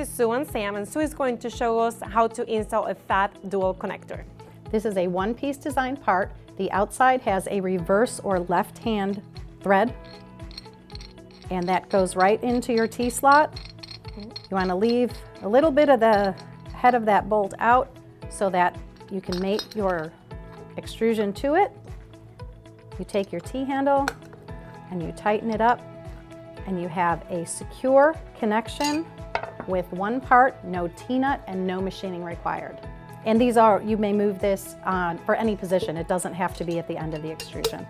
is Sue and Sam, and Sue is going to show us how to install a FATH dual connector. This is a one-piece design part. The outside has a reverse or left-hand thread, and that goes right into your T-slot. You want to leave a little bit of the head of that bolt out so that you can mate your extrusion to it. You take your T-handle and you tighten it up, and you have a secure connection with one part, no T-nut and no machining required. And you may move this for any position. It doesn't have to be at the end of the extrusion.